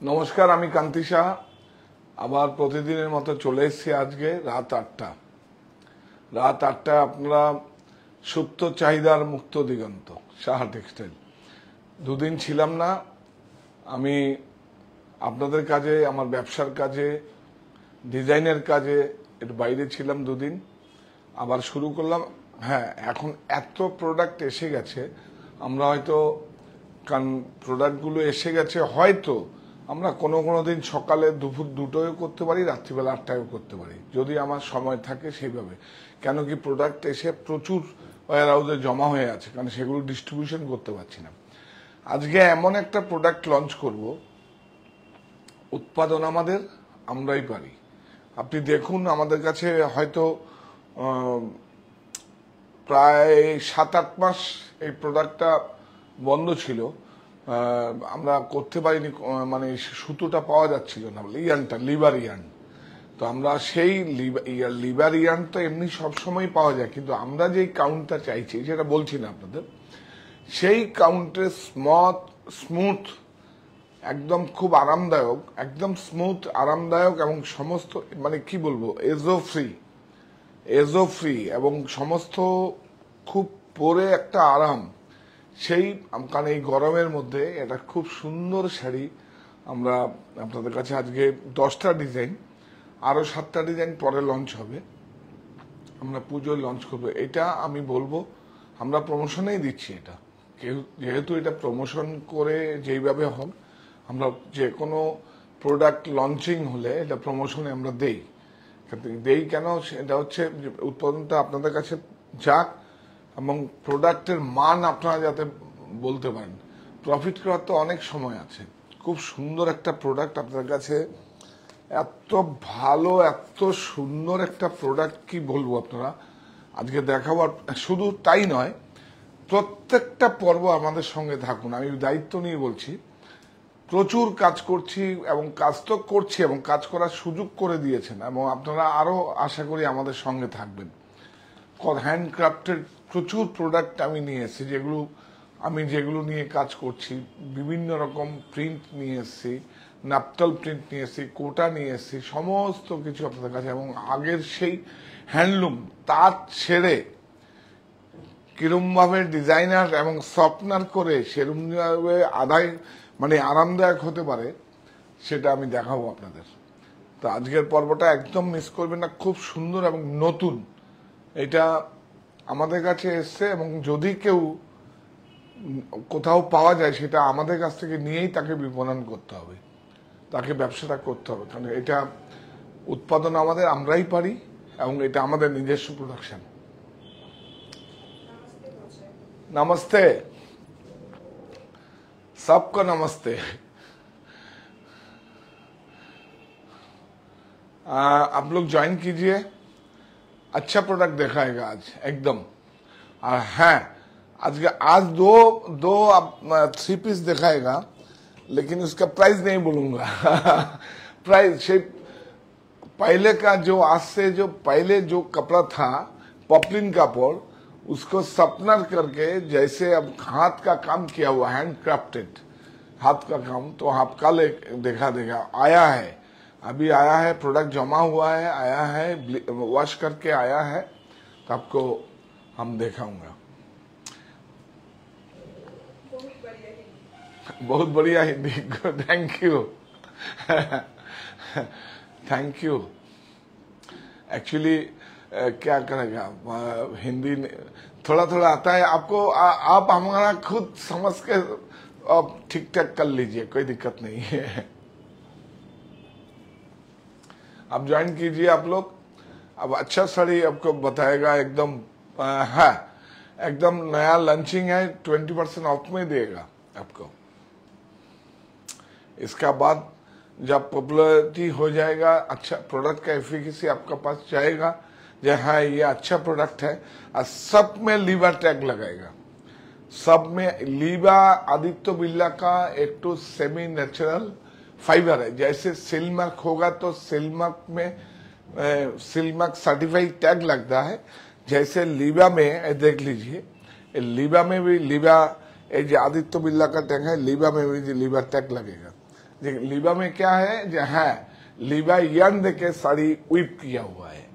নমস্কার, আমি কান্তি সাহা আবার প্রতিদিনের মতো চলে এসেছি আজকে রাত 8টায়। আপনারা সুপ্ত চাহিদার মুক্ত দিগন্ত সাহা টেক্সটাইল। দুদিন ছিলাম না, আমি আপনাদের কাজে, আমার ব্যবসার কাজে, ডিজাইনের কাজে এর বাইরে ছিলাম দুদিন, আবার শুরু করলাম। হ্যাঁ, এখন এত প্রোডাক্ট এসে গেছে, আমরা হয়তো কারণ প্রোডাক্টগুলো এসে গেছে, হয়তো আমরা কোনো দিন সকালে দুপুর 2টোয় করতে পারি, রাত্রিবেলা 8টায়ও করতে পারি, যদি আমার সময় থাকে সেইভাবে। কেন কি প্রোডাক্ট এসে প্রচুর ওয়্যার হাউসে জমা হয়ে আছে, কারণ সেগুলো ডিস্ট্রিবিউশন করতে পারছি না। আজকে এমন একটা প্রোডাক্ট লঞ্চ করব, উৎপাদন আমাদের, আমরাই পারি। আপনি দেখুন, আমাদের কাছে হয়তো প্রায় 7-8 মাস এই প্রোডাক্টটা বন্ধ ছিল, আমরা করতে পারিনি, মানে সুতোটা পাওয়া যাচ্ছিল না, ইয়ার্নটা লিভার ইয়ার্ন। তো আমরা সেই লিভার ইয়ার্ন তো এমনি সবসময় পাওয়া যায়, কিন্তু আমরা যেই কাউন্টটা চাইছি, সেটা বলছি না আপনাদের, সেই কাউন্টে স্মুথ, একদম খুব আরামদায়ক, একদম স্মুথ আরামদায়ক, এবং সমস্ত মানে কি বলবো, এজো ফ্রি এবং সমস্ত খুব পরে একটা আরাম। সেই কারণ এই গরমের মধ্যে এটা খুব সুন্দর শাড়ি আমরা আপনাদের কাছে আজকে 10টা ডিজাইন, আরো 7টা ডিজাইন পরে লঞ্চ হবে, আমরা পুজোয় লঞ্চ করবো। এটা আমি বলবো আমরা প্রমোশনেই দিচ্ছি। এটা যেহেতু এটা প্রমোশন করে যেইভাবে হোক, আমরা যে কোনো প্রোডাক্ট লঞ্চিং হলে এটা প্রমোশনে আমরা দেই। কেন, সেটা হচ্ছে উৎপাদনটা আপনাদের কাছে যাক এবং প্রোডাক্টের মান আপনারা যাতে বলতে পারেন। প্রফিট করার তো অনেক সময় আছে। খুব সুন্দর একটা প্রোডাক্ট আপনাদের কাছে, এত ভালো, এত সুন্দর একটা প্রোডাক্ট কি বলবো আপনারা আজকে দেখাবো। শুধু তাই নয়, প্রত্যেকটা পর্ব আমাদের সঙ্গে থাকুন, আমি দায়িত্ব নিয়ে বলছি। প্রচুর কাজ করছি এবং কাজ তো করছি এবং কাজ করার সুযোগ করে দিয়েছেন, এবং আপনারা আরো আশা করি আমাদের সঙ্গে থাকবেন। হ্যান্ডক্রাফটের প্রচুর প্রোডাক্ট আমি নিয়ে এসেছি, যেগুলো নিয়ে কাজ করছি। বিভিন্ন রকম প্রিন্ট নিয়ে এসেছি, নাপটাল প্রিন্ট নিয়ে এসেছি, কোটা নিয়ে এসেছি, সমস্ত কিছু আপনাদের কাছে। এবং আগের সেই হ্যান্ডলুম তাঁত ছেড়ে কিরমভাবে ডিজাইনার এবং সফটনার করে সেরকমভাবে মানে আরামদায়ক হতে পারে, সেটা আমি দেখাবো আপনাদের। তো আজকের পর্বটা একদম মিস করবেন না, খুব সুন্দর এবং নতুন। এটা আমাদের কাছে এসছে, এবং যদি কেউ কোথাও পাওয়া যায়, সেটা আমাদের কাছ থেকে নিয়েই তাকে বিপণন করতে হবে, তাকে ব্যবসাটা করতে হবে, কারণ এটা উৎপাদন আমাদের, আমরাই পারি, এবং এটা আমাদের নিজস্ব প্রোডাকশন। नमस्ते, सबको नमस्ते। आप लोग ज्वाइन कीजिए, अच्छा प्रोडक्ट दिखाएगा आज एकदम। हाँ, आज दो 3 पीस दिखाएगा, लेकिन उसका प्राइस नहीं बोलूंगा। प्राइस पहले का जो, आज से जो पहले जो कपड़ा था पॉपलिन कापड़, उसको सपनर करके, जैसे अब हाथ का काम किया हुआ, हैंडक्राफ्टेड हाथ का काम, तो आप कल देखा देगा आया है, अभी आया है, प्रोडक्ट जमा हुआ है, आया है, वॉश करके आया है, तो आपको हम दिखाऊंगा। बहुत बढ़िया Hindi, thank you. Thank you. Actually क्या करेगा, हिंदी थोड़ा थोड़ा आता है आपको, आप हमारा खुद समझ के ठीक ठाक कर लीजिए, कोई दिक्कत नहीं है। आप ज्वाइन कीजिए आप लोग। अब अच्छा साड़ी आपको बताएगा एकदम, है एकदम नया लॉन्चिंग है, 20% ऑफ में देगा आपको। इसका बाद जब पॉपुलरिटी हो जाएगा, अच्छा प्रोडक्ट का एफिकेसी आपका पास जाएगा, हाँ ये अच्छा प्रोडक्ट है, और सब में लीवा टैग लगाएगा। सब में लीवा आदित्य बिरला का एक तो सेमी नेचुरल फाइबर है। जैसे सिल्मार्क होगा तो सिल्मार्क में सिल्मार्क सर्टिफाइड टैग लगता है, जैसे लीवा में देख लीजिए, लीवा में भी लीवा, ये जो आदित्य बिरला का टैग है, लीवा में भी लीवा टैग लगेगा। लीबा में क्या है जो है, लीबा यन देके साड़ी वीप किया हुआ है,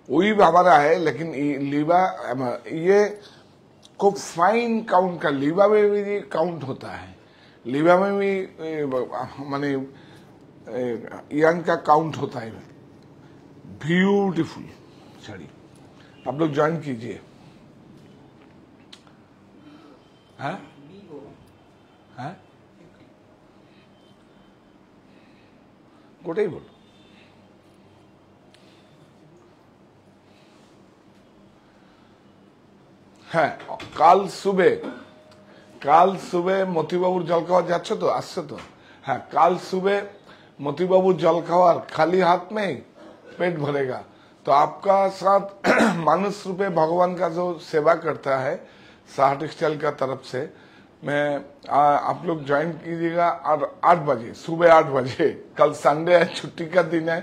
वीप हमारा है, लेकिन लीबा ये खूब फाइन काउंट का, लीबा में भी काउंट होता है, लीबा में भी माने यन का काउंट होता है। ब्यूटीफुल साड़ी, आप लोग ज्वाइन कीजिए। हाँ हाँ গোটাই বলো। হ্যাঁ, কাল সুবে মতিবাবুর জল খাওয়া যাচ্ছ তো, আসছে তো? হ্যাঁ, কাল सुबह मोतीबाबू जल खाओ, खाली हाथ में पेट भरेगा। तो आपका साथ मानस रूपे भगवान का जो सेवा करता है साहा टेक्सटाइल का तरफ से, मैं आप लोग ज्वाइन कीजिएगा। और 8 बजे, सुबह 8 बजे, कल संडे है, छुट्टी का दिन है,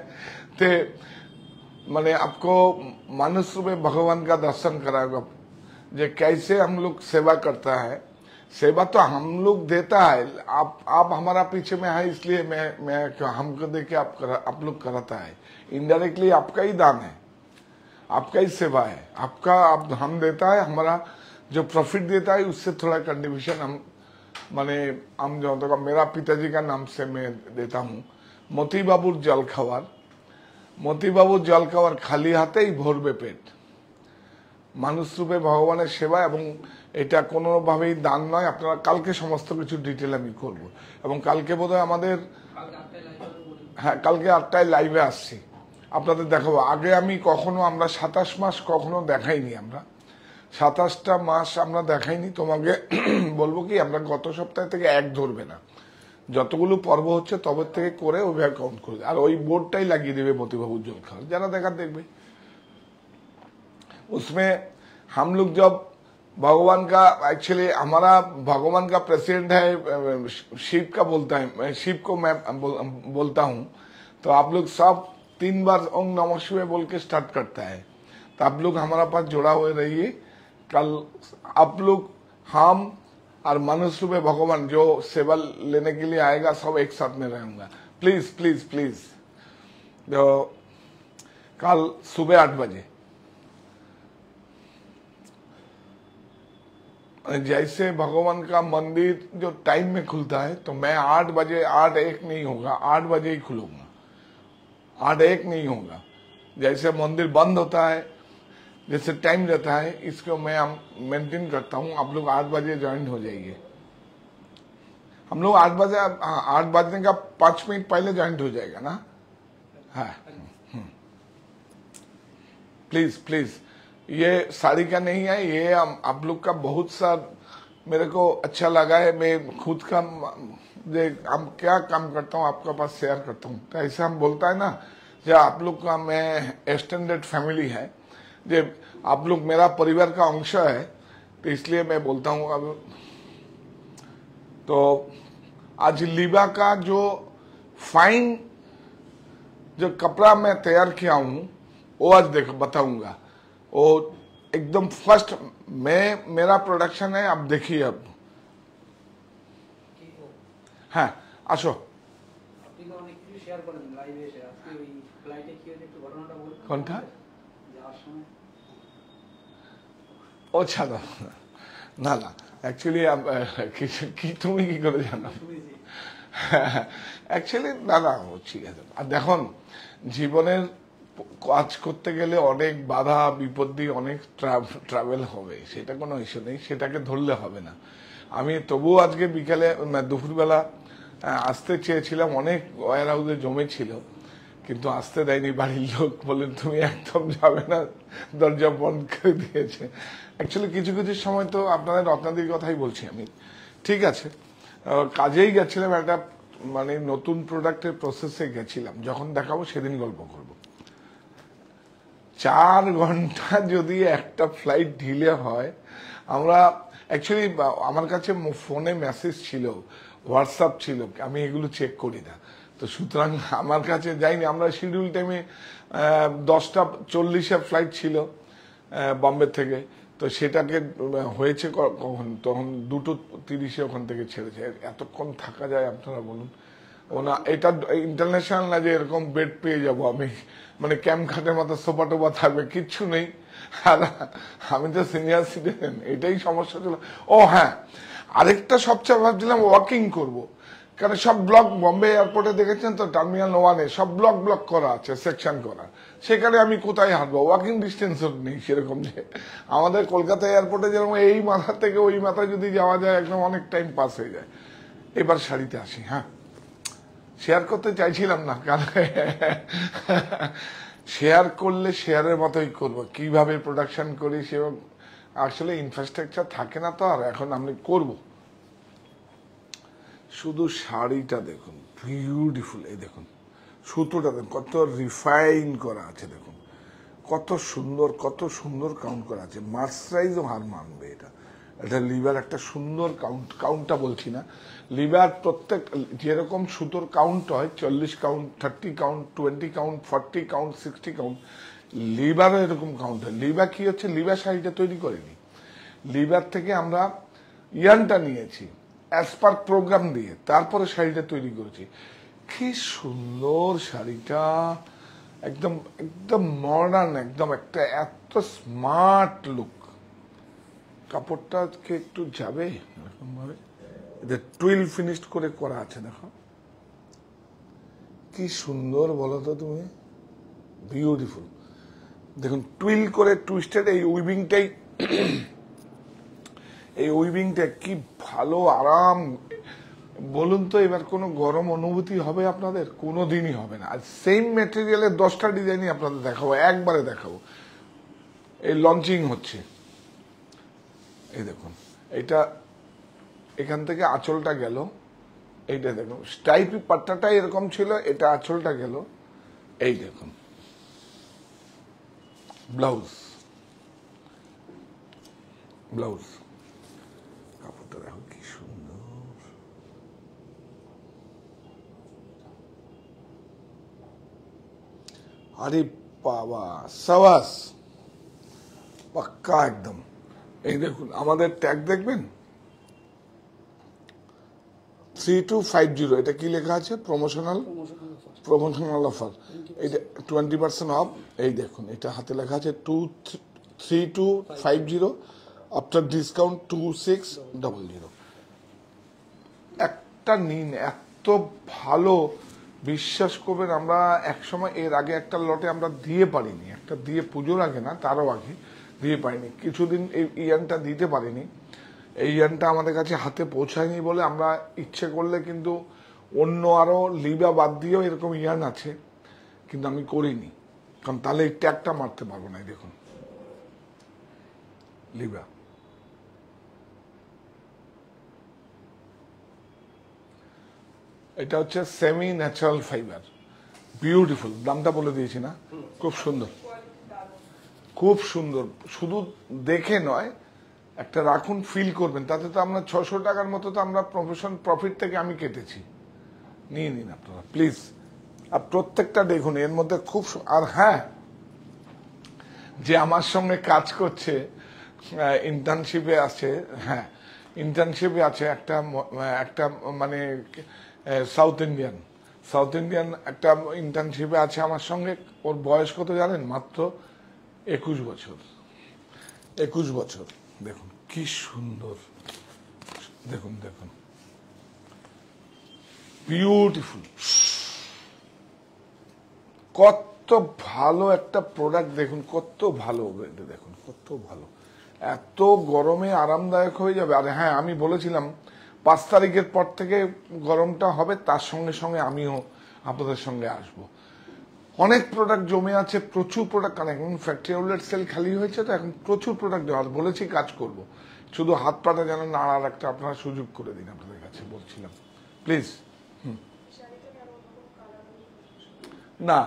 तो मैंने आपको मानस रूपे भगवान का दर्शन कराएगा, जो कैसे हम लोग सेवा करता है। सेवा तो हम लोग देता है, आप हमारा पीछे में है, इसलिए मैं हमको देके आप लोग कराता है। इनडायरेक्टली आपका ही दान है, आपका ही सेवा है, आपका हम देता है, हमारा जो प्रॉफिट देता है उससे थोड़ा कंट्रीब्यूशन माने हम जो तो मेरा पिताजी का नाम से मैं देता हूँ। मोतीबाबूर जल खावार, मोतीबाबूर जल खावार खाली हाथे ही भरबे पेट। মানুষ রূপে ভগবানের সেবা, এবং এটা কোনোভাবেই দান নয়। আপনারা কালকে সমস্ত কিছু ডিটেল আমি করব, এবং কালকে বোধহয় আমাদের, হ্যাঁ কালকে 8টায় লাইভে আসছি, আপনাদের দেখাবো। আগে আমি কখনো, আমরা 27 মাস কখনো দেখাইনি, আমরা 27টা মাস আমরা দেখাইনি। তোমাকে বলবো কি, আমরা গত সপ্তাহ থেকে এক ধরবে না, যতগুলো পর্ব হচ্ছে তবে থেকে করে ওইভাবে কাউন্ট করবে, আর ওই বোর্ডটাই লাগিয়ে দেবে মতিবাবুর জল খাওয়া, যারা দেখার দেখবে। उसमें हम लोग जब भगवान का, एक्चुअली हमारा भगवान का प्रेसिडेंट है, शिव का बोलता है, शिव को मैं बोलता हूँ, तो आप लोग सब 3 बार ओम नमः शिवाय बोल के स्टार्ट करता है। तो आप लोग हमारा पास जुड़ा हुए रहिए। कल आप लोग, हम और मनुष्य रूपे भगवान जो सेवा लेने के लिए आएगा, सब एक साथ में रहूंगा। प्लीज प्लीज प्लीज, तो कल सुबह 8 बजे, जैसे भगवान का मंदिर जो टाइम में खुलता है, तो मैं 8 बजे, 8:01 नहीं होगा, 8 बजे ही खुलूंगा, 8:01 नहीं होगा। जैसे मंदिर बंद होता है, जैसे टाइम रहता है, इसको मैं मेंटेन करता हूँ। आप लोग 8 बजे ज्वाइन हो जाइए। हम लोग 8 बजे, 8 बजने का 5 मिनट पहले ज्वाइन हो जाएगा ना। हाँ, प्लीज प्लीज, ये साड़ी का नहीं है, ये आप लोग का बहुत सा मेरे को अच्छा लगा है। मैं खुद का हम क्या काम करता हूँ आपके पास शेयर करता हूँ। तो ऐसे हम बोलता है ना, जो आप लोग का मैं एक्सटेंडेड फैमिली है, जो आप लोग मेरा परिवार का अंश है, तो इसलिए मैं बोलता हूँ। अब तो आज लीबा का जो फाइन जो कपड़ा मैं तैयार किया हूँ, वो आज देखो बताऊंगा। वो एकदम फर्स्ट मेरा प्रोडक्शन है, आप देखिए। अब हाँ, आसो। कौन था? अच्छा था ना ना, एक्चुअली आप কি তুমি কি করে জানো? एक्चुअली না না, ঠিক আছে। আর দেখুন, জীবনের কাজ করতে গেলে অনেক বাধা বিপত্তি, অনেক ট্রাভেল হবে, সেটা কোনো ইস্যু নেই, সেটাকে ধরলে হবে না। আমি তবুও আজকে বিকালে, দুপুরবেলা আসতে চেয়েছিলাম, অনেক ওয়্যার হাউসে জমেছিল, কিন্তু আসতে দেয়নি বাড়ির লোক, বলেন তুমি একদম যাবে না, দরজা বন্ধ করে দিয়েছে। অ্যাকচুয়ালি কিছু কিছু সময় তো আপনাদের রত্নাদির কথাই বলছি আমি, ঠিক আছে। কাজেই গেছিলাম, একটা মানে নতুন প্রোডাক্টের প্রসেসে গেছিলাম, যখন দেখাবো সেদিন গল্প করব। 4 ঘন্টা যদি একটা ফ্লাইট ঢিলে হয়, আমরা অ্যাকচুয়ালি আমার কাছে ফোনে মেসেজ ছিল, হোয়াটসঅ্যাপ ছিল, আমি এগুলো চেক করি না, তো সুতরাং আমার কাছে যাইনি। আমরা শিডিউল টাইমে 10:40 ফ্লাইট ছিল বম্বে থেকে, তো সেটাকে হয়েছে কখন, তখন 2:30 ওখান থেকে ছেড়েছে। এতক্ষণ থাকা যায় আপনারা বলুন? ওনা এটা ইন্টারন্যাশনাল না যে এরকম বেড পেয়ে যাব আমি, মানে ক্যাম্প খাটের মতো সোফা টোফা থাকবে, কিচ্ছু নেই। আর আমি তো সিনিয়র সিটিজেন, এটাই সমস্যা ছিল। ও হ্যাঁ, আরেকটা সবচেয়ে ভাবছিলাম ওয়াকিং করব, কারণ সব ব্লক বম্বে এয়ারপোর্টে দেখেছেন তো, টার্মিনাল 1-এ সব ব্লক করা আছে, সেকশন করা, সেখানে আমি কোথায় হাঁটবো? ওয়াকিং ডিস্টেন্স নেই সেরকম, যে আমাদের কলকাতা এয়ারপোর্টে যেরকম এই মাথা থেকে ওই মাথা যদি যাওয়া যায় একদম অনেক টাইম পাস হয়ে যায়। এবার শাড়িতে আসি। হ্যাঁ, শেয়ার করতে চাইছিলাম না, কারণ শেয়ার করলে শেয়ারের মতোই করব, কিভাবে প্রোডাকশন করি সে আসলে ইনফ্রাস্ট্রাকচার থাকে না তো, আর এখন আমি করব। শুধু শাড়িটা দেখুন, বিউটিফুল। এই দেখুন সুতোটা দেখুন কত রিফাইন করা আছে, দেখুন কত সুন্দর কাউন্ট করা আছে, মার্সারাইজও হার মানবে। এটা লিভার একটা সুন্দর কাউন্টটা বলছি না, লিভার প্রত্যেক যেরকম সুতোর কাউন্ট হয় 40 count, 30 count, 20 count, 40 count, 60 count, লিভারও এরকম কাউন্ট হয়। লিভার কি হচ্ছে, লিভার শাড়িটা তৈরি করেনি, লিভার থেকে আমরা ইয়ানটা নিয়েছি অ্যাজ পার প্রোগ্রাম দিয়ে, তারপরে শাড়িটা তৈরি করেছি। কি সুন্দর শাড়িটা, একদম একদম মডার্ন, একদম একটা এত স্মার্ট লুক। কাপড়টাকে একটু যাবে এরকম ভাবে, এদের টুইল ফিনিশড করে করা আছে, দেখো কি সুন্দর বলো তো তুমি, বিউটিফুল। দেখুন টুইল করে টুইস্টেড এই উইভিংটা কি ভালো আরাম। বলুন তো এবার কোনো গরম অনুভূতি হবে আপনাদের? কোনো দিনই হবে না। আর সেম মেটেরিয়ালের 10টা ডিজাইনই আপনাদের দেখাবো, একবারে দেখাবো। এই লঞ্চিং হচ্ছে, এই দেখুন এটা এখান থেকে আঁচলটা গেল, এইটা দেখুন স্টাইপি পাট্টাটা এরকম ছিল, এটা আঁচলটা গেল, এই দেখুন ব্লাউজ কাপড়টা দেখো কি সুন্দর। আরে বাবা সাবাস, পাক্কা একদম। এই দেখুন আমাদের ট্যাগ দেখবেন 3250, এটা কি লেখা আছে? প্রমোশনাল অফার, এটা 20% অফ। এই দেখুন এটা হাতে লেখা আছে 3250, আফটার ডিসকাউন্ট 2600। একটা নিন, এত ভালো, বিশ্বাস করবেন। আমরা একসময় এর আগে একটা লটে আমরা দিয়ে পারিনি, একটা দিয়ে পুজোর আগে না তারও আগে দিয়ে পারিনি, কিছুদিন এই ইয়ানটা দিতে পারিনি। এই ইয়ানটা আমাদের কাছে হাতে পৌঁছায়নি বলে আমরা ইচ্ছে করলে কিন্তু অন্য আরো লিবা বাদ দিয়েও এরকম ইয়ান আছে, কিন্তু আমি করিনি, কারণ তাহলে এই ট্যাগটা মারতে পারবো না। দেখুন লিবা, এটা হচ্ছে সেমি ন্যাচারাল ফাইবার, বিউটিফুল। দামটা বলে দিয়েছি না? খুব সুন্দর, খুব সুন্দর। শুধু দেখে নয়, একটা রাখুন, ফিল করবেন। তাতে তো আমরা 600 টাকার মতো তো আমরা প্রফিট থেকে আমি কেটেছি। নিয়ে নিন আপনারা প্লিজ। আর প্রত্যেকটা দেখুন এর মধ্যে খুব, আর হ্যাঁ, যে আমার সঙ্গে কাজ করছে ইন্টার্নশিপে আছে, হ্যাঁ ইন্টার্নশিপে আছে একটা মানে সাউথ ইন্ডিয়ান একটা ইন্টার্নশিপে আছে আমার সঙ্গে। ওর বয়স কত জানেন? মাত্র 21 বছর। 21 বছর। দেখুন কি সুন্দর, দেখুন দেখুন বিউটিফুল, কত ভালো একটা প্রোডাক্ট। দেখুন কত ভালো, দেখুন কত ভালো, এত গরমে আরামদায়ক হয়ে যাবে। আর হ্যাঁ, আমি বলেছিলাম 5 তারিখের পর থেকে গরমটা হবে, তার সঙ্গে সঙ্গে আমিও আপনাদের সঙ্গে আসব। অনেক প্রোডাক্ট জমে আছে, প্রচুর প্রোডাক্ট, কারণ এখন ফ্যাক্টরি আউটলেট সেল খালি হয়েছে, তো এখন প্রচুর প্রোডাক্ট দেওয়া। বলেছি কাজ করব, শুধু হাত পাটা যেন নাড়ার একটা আপনারা সুযোগ করে দিন, আপনাদের কাছে বলছিলাম প্লিজ। না,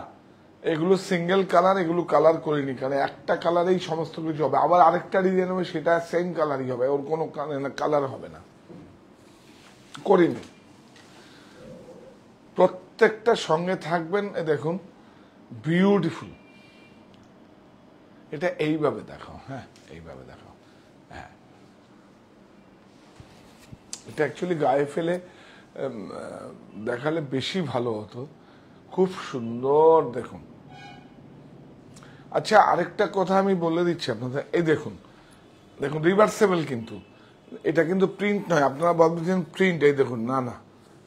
এগুলো সিঙ্গেল কালার, এগুলো কালার করিনি, কারণ একটা কালারেই সমস্ত কিছু হবে। আবার আরেকটা ডিজাইন হবে, সেটা সেম কালারই হবে, ওর কোনো কালার হবে না, করিনি। প্রত্যেকটা সঙ্গে থাকবেন। দেখুন বিউটিফুল, এটা এইভাবে দেখাও, হ্যাঁ এইভাবে দেখাও, হ্যাঁ এটা অ্যাকচুয়ালি গায়ে ফেলে দেখালে বেশি ভালো হতো। খুব সুন্দর দেখুন। আচ্ছা, আরেকটা কথা আমি বলে দিচ্ছি আপনাদের, এই দেখুন দেখুন রিভার্সেবল, কিন্তু এটা কিন্তু প্রিন্ট নয়। আপনারা ভাবছেন প্রিন্ট, এই দেখুন, না না,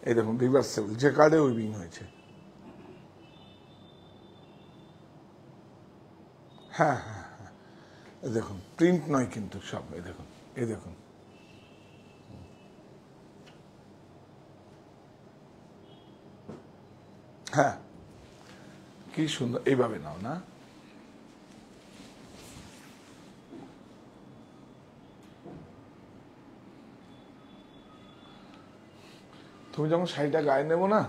এই দেখুন রিভার্সেবল, যে কার্ডে উইভিং হয়েছে। হ্যাঁ হ্যাঁ হ্যাঁ, এই দেখুন প্রিন্ট নয় কিন্তু সব, এই দেখুন, এই দেখুন। হ্যাঁ, কি সুন্দর, এইভাবে নাও না। তুমি যখন শাড়িটা গায়ে নেবো না,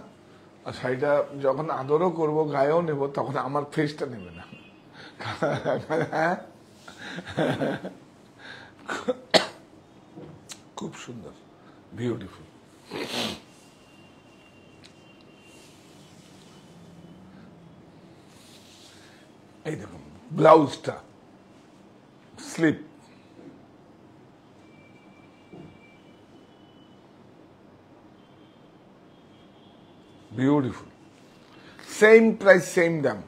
আর শাড়িটা যখন আদরও করব, গায়েও নেব, তখন আমার ফেসটা নেবে না। হ্যাঁ, খুব সুন্দর, বিউটিফুল। এই দেখুন ব্লাউজটা, slip, beautiful. Same price, same দাম,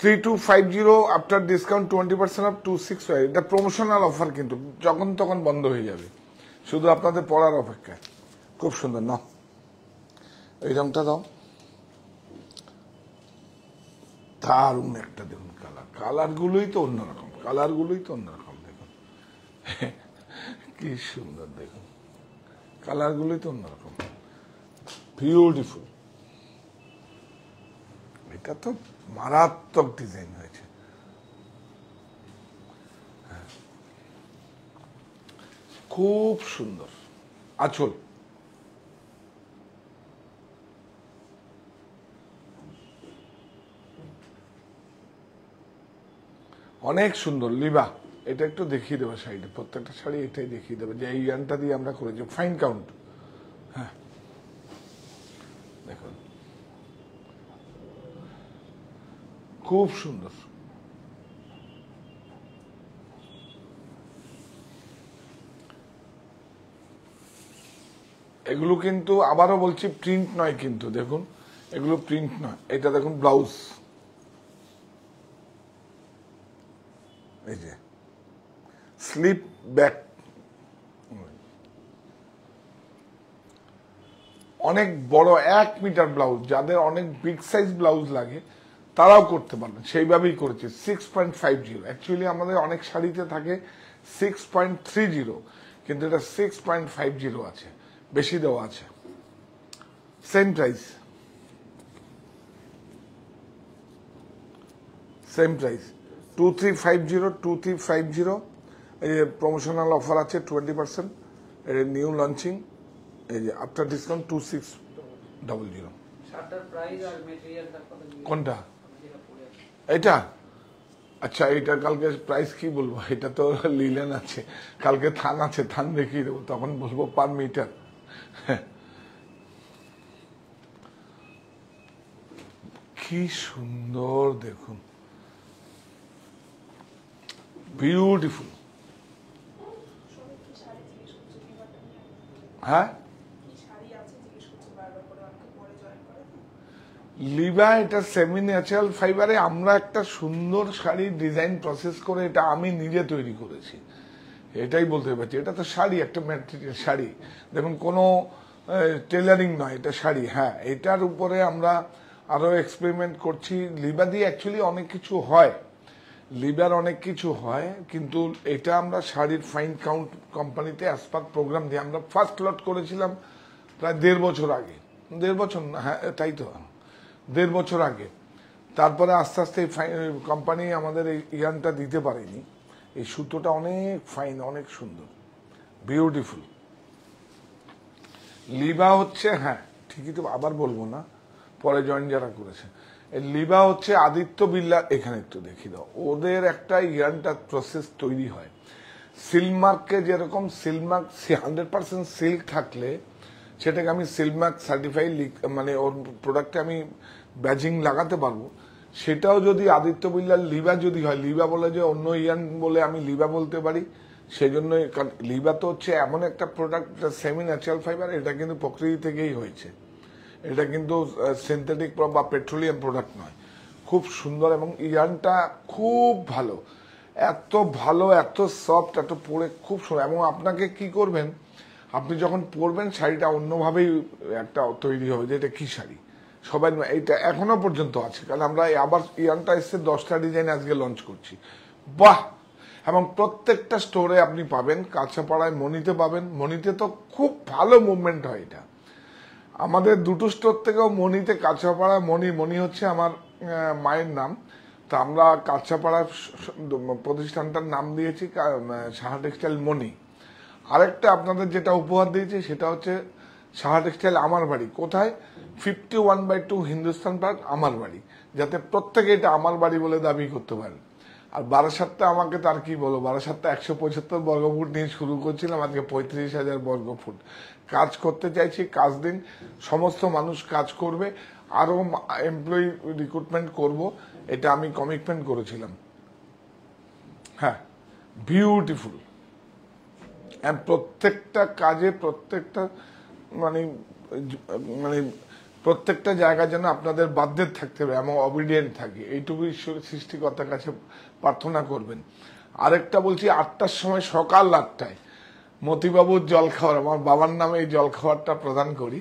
3250 আফটার ডিসকাউন্ট 20% অফ 265। এটা প্রমোশনাল অফার, কিন্তু যখন তখন বন্ধ হয়ে যাবে, শুধু আপনাদের পড়ার অপেক্ষায়। খুব সুন্দর, না এই রংটা দাও, দারুণ একটা দেখুন কালার, কালারগুলোই তো অন্যরকম, কালারগুলোই তো অন্যরকম দেখুন। কি সুন্দর দেখুন, কালারগুলোই তো অন্যরকম, বিউটিফুল। এটা তো মারাত্মক ডিজাইন হয়েছে। খুব সুন্দর আঁচল, অনেক সুন্দর লিবা। এটা একটু দেখিয়ে দেবে শাড়িটা, প্রত্যেকটা শাড়ি এটাই দেখিয়ে দেবে যে এই গানটা দিয়ে আমরা করেছি ফাইন কাউন্ট। হ্যাঁ দেখুন, খুব সুন্দর। এগুলো কিন্তু আবারও বলছি প্রিন্ট নয়, কিন্তু দেখুন এগুলো প্রিন্ট নয়। এটা দেখুন ব্লাউজ, এই যে স্লিপ ব্যাক, অনেক বড় 1 মিটার ব্লাউজ, যাদের অনেক বিগ সাইজ ব্লাউজ লাগে তারাও করতে পারবেন, সেইভাবেই করেছি। 6.50, অ্যাকচুয়ালি আমাদের অনেক শাড়িতে থাকে 6.30, কিন্তু এটা 6.50 আছে, বেশি দেওয়া আছে। Same price, same price 2350। এই যে প্রমোশনাল অফার আছে 20%, এর নিউ লঞ্চিং, এই যে আফটার ডিসকাউন্ট 2600। কোনটা এটা? আচ্ছা, এটা কালকে প্রাইস কি বলবো, এটা তো লিলেন আছে, কালকে থান আছে, থান দেখিয়ে দেবো, তখন বলবো পার মিটার। কি সুন্দর দেখুন, বিউটিফুল। হ্যাঁ, লিবা, এটা সেমি ন্যাচারাল ফাইবারে আমরা একটা সুন্দর শাড়ি ডিজাইন প্রসেস করে এটা আমি নিজে তৈরি করেছি, এটাই বলতে পারছি। এটা তো শাড়ি, একটা ম্যাটেরিয়াল শাড়ি, দেখুন কোনো টেলারিং নয়, এটা শাড়ি। হ্যাঁ, এটার উপরে আমরা আরো এক্সপেরিমেন্ট করছি। লিবা দিয়ে অ্যাকচুয়ালি অনেক কিছু হয়, লিবার অনেক কিছু হয়, কিন্তু এটা আমরা শাড়ির ফাইন কাউন্ট কোম্পানিতে অ্যাজ পার প্রোগ্রাম দিয়ে আমরা ফার্স্ট লট করেছিলাম প্রায় 1.5 বছর আগে। 1.5 বছর না, হ্যাঁ তাই তো, 1.5 বছর আগে। তারপরে আস্তে আস্তে কোম্পানি আমাদের এই ইয়ানটা দিতে পারেনি। এই সুতোটা অনেক ফাইন, অনেক সুন্দর, বিউটিফুল। লিবা হচ্ছে, হ্যাঁ ঠিকই তো, আবার বলবো না, পরে জয়েন যারা করেছে। লিবা হচ্ছে আদিত্য বিড়লা, এখানে একটু দেখিয়ে দাও, ওদের একটা ইয়ানটা প্রসেস তৈরি হয়। সিল্কমার্কে যেরকম সিল্কমার্ক 100% সিল্ক থাকলে সেটাকে আমি সিল্কমার্ক সার্টিফাই, মানে ওর প্রোডাক্টে আমি ব্যাজিং লাগাতে পারবো। সেটাও যদি আদিত্য বিড়লার লিবা যদি হয়, লিবা বলে যে অন্য ইয়ান বলে আমি লিবা বলতে পারি, সেই জন্য লিবা তো হচ্ছে এমন একটা প্রোডাক্ট, সেমি ন্যাচারাল ফাইবার, এটা কিন্তু প্রকৃতি থেকেই হয়েছে, এটা কিন্তু সিনথেটিক বা পেট্রোলিয়াম প্রোডাক্ট নয়। খুব সুন্দর এবং ইয়ারটা খুব ভালো, এত ভালো, এত সফট, এত পরে খুব সুন্দর। এবং আপনাকে কি করবেন, আপনি যখন পরবেন শাড়িটা অন্যভাবেই একটা তৈরি হবে যে এটা কি শাড়ি। সবাই এইটা এখনো পর্যন্ত আছে, কারণ আমরা আবার ইয়ারটা এসছে 10টা ডিজাইন আজকে লঞ্চ করছি। বাহ! এবং প্রত্যেকটা স্টোরে আপনি পাবেন, কাঁচাপাড়ায় মনিতে পাবেন। মনিতে তো খুব ভালো মুভমেন্ট হয়, এটা আমাদের দুটো স্টোর থেকেও মনিতে, কাঁচাপাড়া মনি হচ্ছে আমার মায়ের নাম, তো আমরা কাঁচাপাড়ার প্রতিষ্ঠানটার নাম দিয়েছি সাহা টেক্সটাইল মনি। আরেকটা আপনাদের যেটা উপহার দিয়েছি সেটা হচ্ছে সাহা টেক্সটাইল আমার বাড়ি। কোথায়? 51/2 হিন্দুস্তান পার্ক আমার বাড়ি, যাতে প্রত্যেকে এটা আমার বাড়ি বলে দাবি করতে পারেন। আর বারাসাতটা আমাকে তার কি বলো, বারাসাতটা 175 বর্গফুট নিয়ে শুরু করছিলাম, আজকে 35,000 বর্গফুট। কাজ করতে চাইছি, কাজ দিন, সমস্ত মানুষ কাজ করবে, আরো এমপ্লয়ি রিক্রুটমেন্ট করব, এটা আমি কমিটমেন্ট করেছিলাম। হ্যাঁ, বিউটিফুল। প্রত্যেকটা কাজে, প্রত্যেকটা মানে মানে প্রত্যেকটা জায়গায় যেন আপনাদের বাধ্যের থাকতে হবে এবং অবিডিয়েন্ট থাকি, এইটুকু ঈশ্বরের সৃষ্টিকর্তার কাছে প্রার্থনা করবেন। আরেকটা বলছি, 8টার সময়, সকাল 8টায় মতিবাবুর জল খাওয়ার, আমার বাবার নামে এই জল খাওয়ারটা প্রদান করি,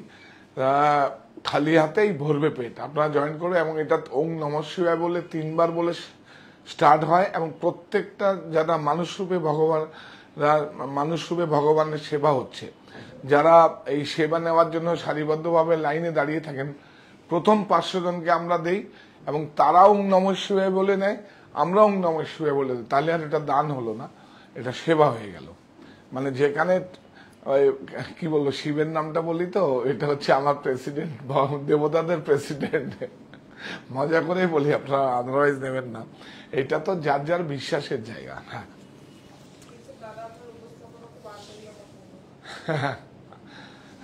খালি হাতেই ভরবে পেট, আপনারা জয়েন করে। এবং এটা ওং নমঃ শিবায় বলে 3বার বলে স্টার্ট হয়, এবং প্রত্যেকটা যারা মানুষরূপে ভগবানের সেবা হচ্ছে, যারা এই সেবা নেওয়ার জন্য সারিবদ্ধভাবে লাইনে দাঁড়িয়ে থাকেন, প্রথম 500 জনকে আমরা দেই, এবং তারাও ওং নমঃ শিবায় বলে নেয়, আমরাও ওং নমঃ শিবায় বলে দিই। তাহলে আর এটা দান হলো না, এটা সেবা হয়ে গেল। মানে যেখানে কি বলবো, শিবের নামটা বলি তো, এটা হচ্ছে আমার প্রেসিডেন্ট, দেবতাদের প্রেসিডেন্ট, মজা করে বলি, আপনারা আদারওয়াইজ নেবেন না। এটা তো যার যার বিশ্বাসের জায়গা। হ্যাঁ,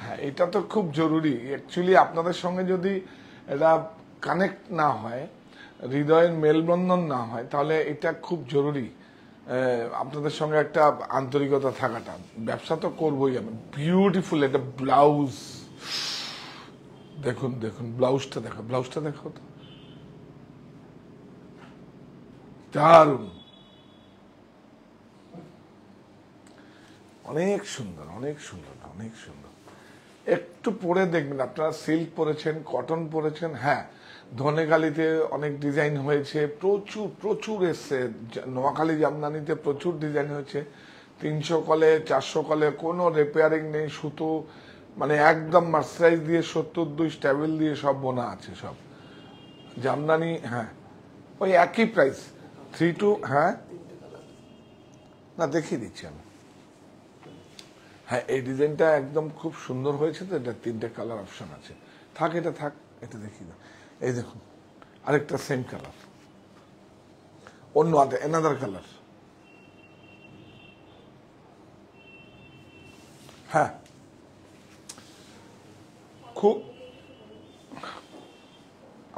হ্যাঁ, এটা তো খুব জরুরি। অ্যাকচুয়ালি আপনাদের সঙ্গে যদি এটা কানেক্ট না হয়, হৃদয়ের মেলবন্ধন না হয়, তাহলে এটা খুব জরুরি আপনাদের সঙ্গে একটা আন্তরিকতা থাকাটা। ব্যবসা তো করবোই আমি। বিউটিফুল একটা ব্লাউজ, দেখুন দেখুন ব্লাউজটা দেখো, ব্লাউজটা দেখো তো, দারুণ, অনেক সুন্দর, অনেক সুন্দর, অনেক সুন্দর। একটু পরে দেখবেন, আপনারা সিল্ক পরেছেন, কটন পরেছেন। হ্যাঁ, ধনেখালিতে অনেক ডিজাইন হয়েছে, প্রচুর প্রচুর এসছে, নোয়াখালী জামদানিতে প্রচুর ডিজাইন হয়েছে, 300 কলে, 400 কলে, কোনো রিপেয়ারিং নেই, সুতো মানে একদম মার্সারাইজ দিয়ে 72 স্ট্যাবেল দিয়ে সব বোনা আছে, সব জামদানি। হ্যাঁ, ওই একই প্রাইস, 3 to, হ্যাঁ না দেখিয়ে দিচ্ছি আমি। হ্যাঁ, এই ডিজাইনটা একদম খুব সুন্দর হয়েছে, তো এটা 3টে কালার অপশন আছে। থাক, এটা থাক, এটা দেখিয়ে দাও। এই দেখুন আরেকটা সেম কালার, অন্য এনাদার কালার। হ্যাঁ, খুব,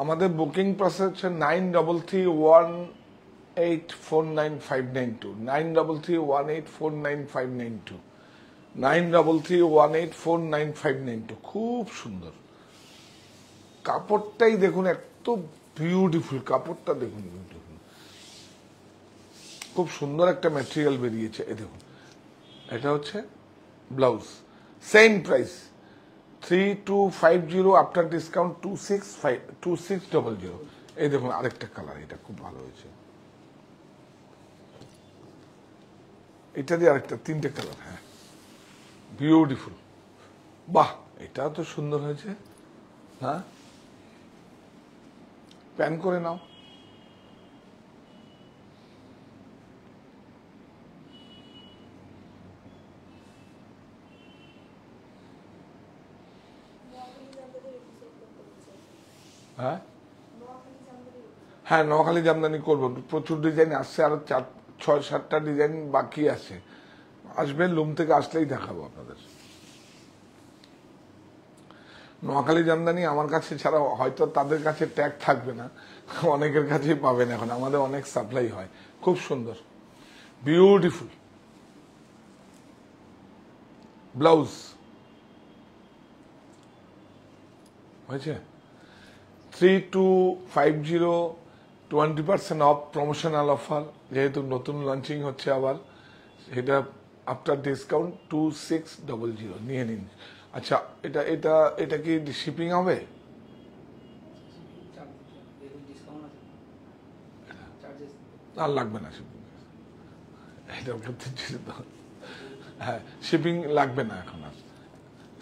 আমাদের বুকিং প্রসেস হচ্ছে 9331849592, 9331849592, 9331849592। খুব সুন্দর কাপড়টাই দেখুন, এত বিউটিফুল কাপড়টা দেখুন, বিউটিফুল, খুব সুন্দর একটা ম্যাটেরিয়াল বেরিয়েছে। এই দেখুন, এটা হচ্ছে blouse, same price 3250, after discount 2600। এই দেখুন আরেকটা কালার, এটা খুব ভালো হয়েছে, এটা দিয়ে আরেকটা, 3টে কালার। হ্যাঁ, বিউটিফুল, বাহ, এটা তো সুন্দর হয়েছে। হ্যাঁ, প্যান করে নাও। হ্যাঁ, হ্যাঁ, নোয়াখালী জামদানি করবো, প্রচুর ডিজাইন আসছে, আরো 6-7টা ডিজাইন বাকি আছে, আসবেন, লুম থেকে আসলেই দেখাবো আপনাদের। নোয়াখালী জামদানি আমার কাছে ছাড়া হয়তো তাদের কাছে ট্যাগ থাকবে না, অনেকের কাছেই পাবেন এখন, আমাদের অনেক সাপ্লাই হয়, খুব সুন্দর, বিউটিফুল। ব্লাউজ হয়েছে 3250, 20% অফ, প্রমোশনাল অফার, যেহেতু নতুন লঞ্চিং হচ্ছে আবার, এটা আফটার ডিসকাউন্ট 2600 নিয়ে নিন। আচ্ছা, এটা এটা এটা কি শিপিং হবে? আর লাগবে না শিপিং, এটা হ্যাঁ শিপিং লাগবে না এখন আর।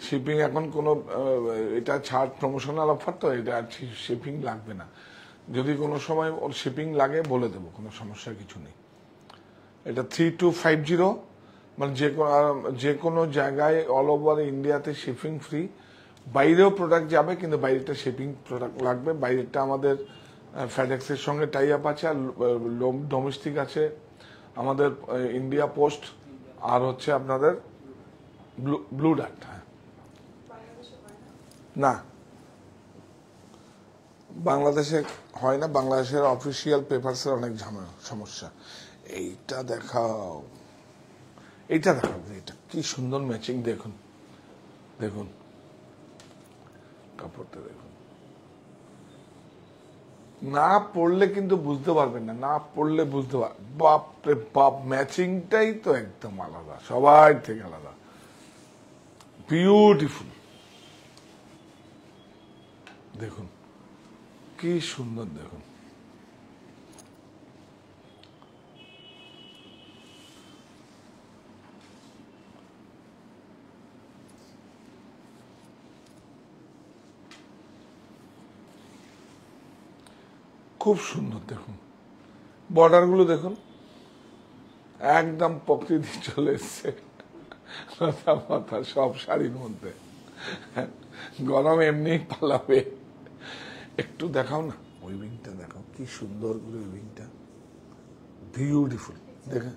শিপিং এখন কোনো এটা ছাড় প্রমোশনাল অফার, তো এটা আর শিপিং লাগবে না। যদি কোনো সময় ওর শিপিং লাগে বলে দেবো, কোনো সমস্যা কিছু নেই। এটা 3250, মানে যে কোনো জায়গায় অল ওভার ইন্ডিয়াতে শিপিং ফ্রি। বাইরেও প্রোডাক্ট যাবে, কিন্তু বাইরেটা শিপিং প্রোডাক্ট লাগবে। বাইরেটা আমাদের ফ্যাডেক্সের সঙ্গে টাই আপ আছে, আর ডোমেস্টিক আছে আমাদের ইন্ডিয়া পোস্ট, আর হচ্ছে আপনাদের ব্লু ডার্ট। হ্যাঁ, না বাংলাদেশে হয় না, বাংলাদেশের অফিসিয়াল পেপারসের অনেক ঝামেলা সমস্যা। এইটা দেখাও, এইটা দেখাও, এটা কি সুন্দর ম্যাচিং, দেখুন দেখুন কাপড়টা দেখুন। না পড়লে কিন্তু বুঝতে পারবেন না, না পড়লে বুঝতে পারবেন। বাপরে বাপ, ম্যাচিংটাই তো একদম আলাদা, সবার থেকে আলাদা, বিউটিফুল। দেখুন কি সুন্দর, দেখুন খুব সুন্দর। দেখুন বর্ডার গুলো দেখুন, একদম প্রকৃতি চলে এসছে মাথা সব শাড়ির মধ্যে। গরম এমনি পালাবে। একটু দেখাও না, উইভিংটা দেখাও, কি সুন্দর করে উইভিংটা, বিউটিফুল। দেখেন,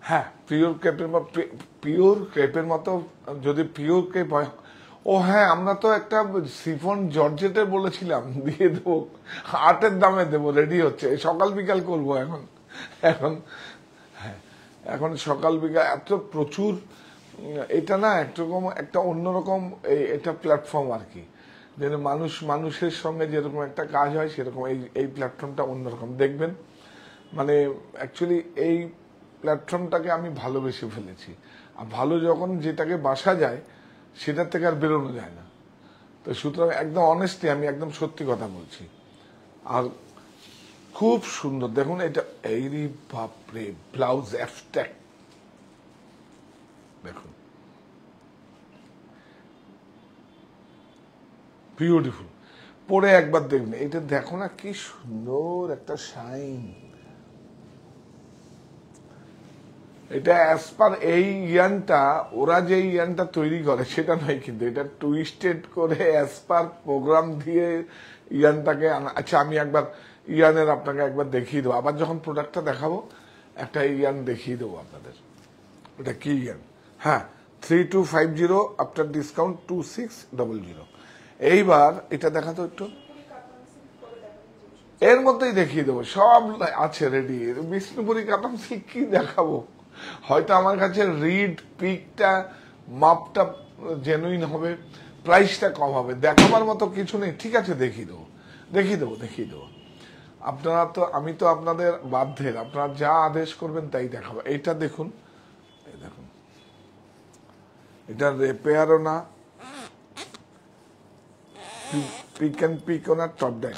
হ্যাঁ পিওর ক্রেপের মতো, যদি পিওর ক্রেপ হয়। ও হ্যাঁ, আমরা তো একটা সিফন জর্জেটে বলেছিলাম দিয়ে দেবো, 8-এর দামে দেবো, রেডি হচ্ছে, সকাল বিকাল করবো এখন। এখন হ্যাঁ, এখন সকাল বিকাল এত প্রচুর। এটা না একরকম একটা অন্যরকম এটা প্ল্যাটফর্ম আর কি, যে মানুষের সঙ্গে যেরকম একটা কাজ হয় সেরকম এই প্ল্যাটফর্মটা অন্যরকম দেখবেন। মানে অ্যাকচুয়ালি এই প্ল্যাটফর্মটাকে আমি ভালোবেসে ফেলেছি। আর ভালো যখন যেটাকে বাসা যায়, সেটার থেকে আর বেরোনো যায় না। তো সুতরাং একদম অনেস্টলি আমি একদম সত্যি কথা বলছি। আর খুব সুন্দর দেখুন এটা, এই বাপরে, ব্লাউজ অ্যাফট্যাক দেখুন, বিউটিফুল। পরে একবার দেখবেন, এটা দেখো না কি সুন্দর একটা শাইন। এটা অ্যাজ পার এই ইয়ানটা, ওরা যে ইয়ানটা তৈরি করে সেটা নয়, কিন্তু এটা টুইস্টেড করে অ্যাজ পার প্রোগ্রাম দিয়ে ইয়ানটাকে আচ্ছা আমি একবার ইয়ানের আপনাকে একবার দেখিয়ে দেবো, আবার যখন প্রোডাক্টটা দেখাবো একটা ইয়ান দেখিয়ে দেবো আপনাদের। ওটা কি ইয়ান? হ্যাঁ, 3250, আফটার ডিসকাউন্ট 2600। এইবার এটা দেখাতো একটু, এর মধ্যেই দেখিয়ে দেবো, সব আছে রেডি। বিষ্ণুপুরি কাতাম সিল্ক কি দেখাবো, হয়তো আমার কাছে রিড পিকটা মাপটা জেনুইন হবে, প্রাইসটা কম হবে, দেখাবার মতো কিছু নেই। ঠিক আছে, দেখিয়ে দেবো। আপনারা তো, আমি তো আপনাদের বাধ্যের, আপনারা যা আদেশ করবেন তাই দেখাবো। এইটা দেখুন, দেখুন এটা রেপেয়ারও না, পিকও না, টপ ডাই।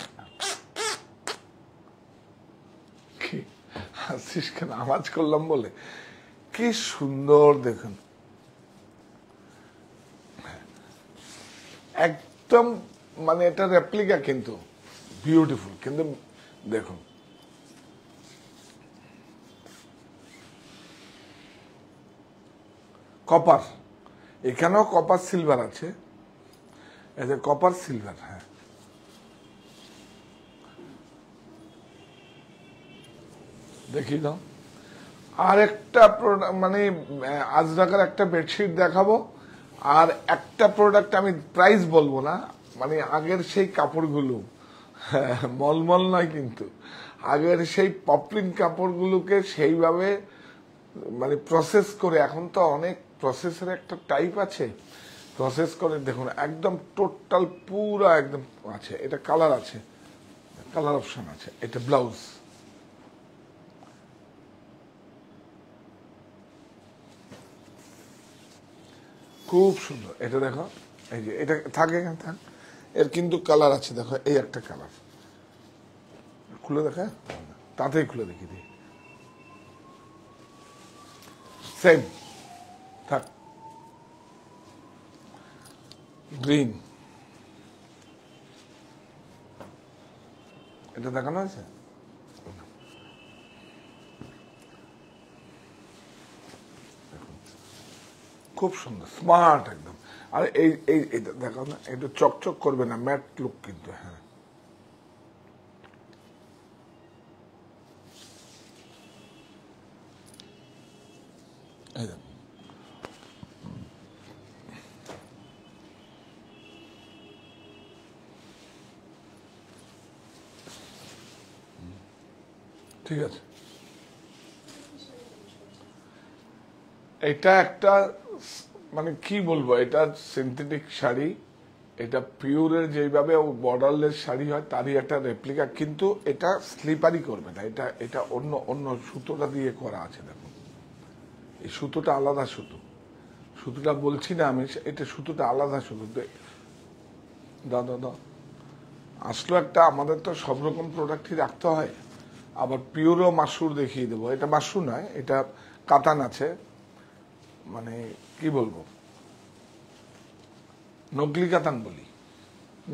হাসিস কেন, আওয়াজ করলাম বলে? কি সুন্দর দেখুন, একদম মানে এটা রেপ্লিকা কিন্তু বিউটিফুল। কিন্তু দেখুন কপার, এখানেও কপার সিলভার আছে, এই যে কপার সিলভার। হ্যাঁ, দেখিয়ে দাও। আর একটা মানে আজরাকার একটা বেডশিট দেখাবো, আর একটা প্রোডাক্ট আমি প্রাইস বলবো না, মানে আগের সেই কাপড়গুলো, মলমল নয় কিন্তু, আগের সেই পপলিন কাপড়গুলোকে সেইভাবে মানে প্রসেস করে, এখন তো অনেক প্রসেসের একটা টাইপ আছে, প্রসেস করে দেখুন একদম টোটাল পুরা একদম আছে। এটা কালার আছে, কালার অপশন আছে। এটা ব্লাউজ, খুব সুন্দর। এটা দেখো, এই যে এটা থাকে এখানে থাক, এর কিন্তু কালার আছে। দেখো এই একটা কালার, খুলে দেখা, তাতেই খুলে দেখি দিই, সেম থাক। গ্রিন, এটা দেখানো হয়েছে, খুব সুন্দর স্মার্ট একদম। আর এই এই এটা দেখো না, এটা চকচক করবে না, ম্যাট লুক কিন্তু। হ্যাঁ, এই দেখো, ঠিক আছে। এটা একটা মানে কি বলবো, এটা সিনথেটিক শাড়ি, এটা পিওরের যেভাবে বর্ডারলেস শাড়ি হয় তারই একটা রেপ্লিকা, কিন্তু এটা স্লিপারি করবে না। এটা এটা অন্য অন্য সুতোটা দিয়ে করা আছে। দেখুন এই সুতোটা আলাদা সুতো, সুতোটা বলছি না আমি, এটা সুতোটা আলাদা সুতো। দাদা দাদা আসলো একটা, আমাদের তো সব রকম প্রোডাক্টই রাখতে হয়। আবার পিওরও মাসুর দেখিয়ে দেবো। এটা মাসুর নয়, এটা কাতান আছে, মানে কি বলবো, নকলি কাতান বলি,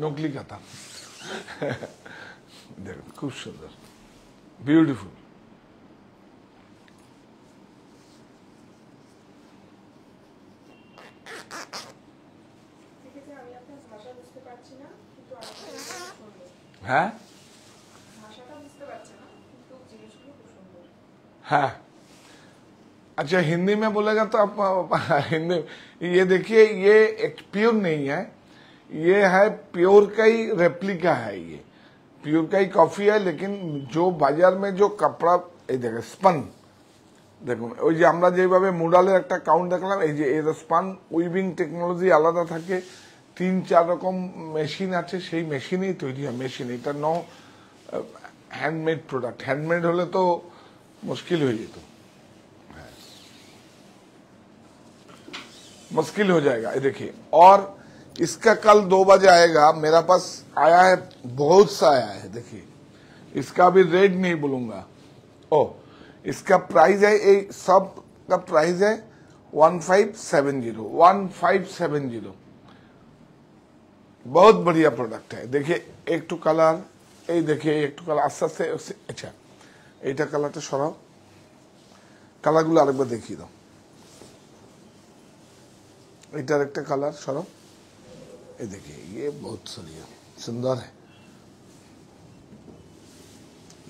নকলি কাতান। দেখুন খুব সুন্দর, বিউটিফুল। হ্যাঁ हाँ, अच्छा हिंदी में बोलेगा तो आप हिंदी, ये देखिए ये एक प्योर नहीं है, ये है प्योर का ही रेप्लिका है। ये प्योर का ही कॉफी है, लेकिन जो बाजार में जो कपड़ा এই দেখে স্পান, দেখুন ওই যে আমরা যেভাবে মুডালের একটা কাউন্ট দেখলাম, এই যে এর স্পান উইভিং টেকনোলজি আলাদা থাকে, 3-4 রকম মেশিন আছে, সেই মেশিনেই তৈরি হয়। মেশিন, এটা নো হ্যান্ডমেড প্রোডাক্ট। হ্যান্ডমেড হলে তো मुश्किल हो যেত, मुश्किल हो जाएगा। ये देखिए, और इसका कल 2 बजे आएगा, मेरा पास आया है, बहुत सा आया है। देखिए इसका भी रेट नहीं बोलूंगा। ओ इसका प्राइस है, ये सब का प्राइस है 1570, 1570। बहुत बढ़िया प्रोडक्ट है। देखिए एक टू कलर, ये देखिए एक टू कलर आस्ते आस्ते। अच्छा এইটা কালারটা সরাও, কালারগুলো আরেকবার দেখিয়ে দাও। এটার একটা কালার সরাও, এই देखिए ये बहुत सुंदर है।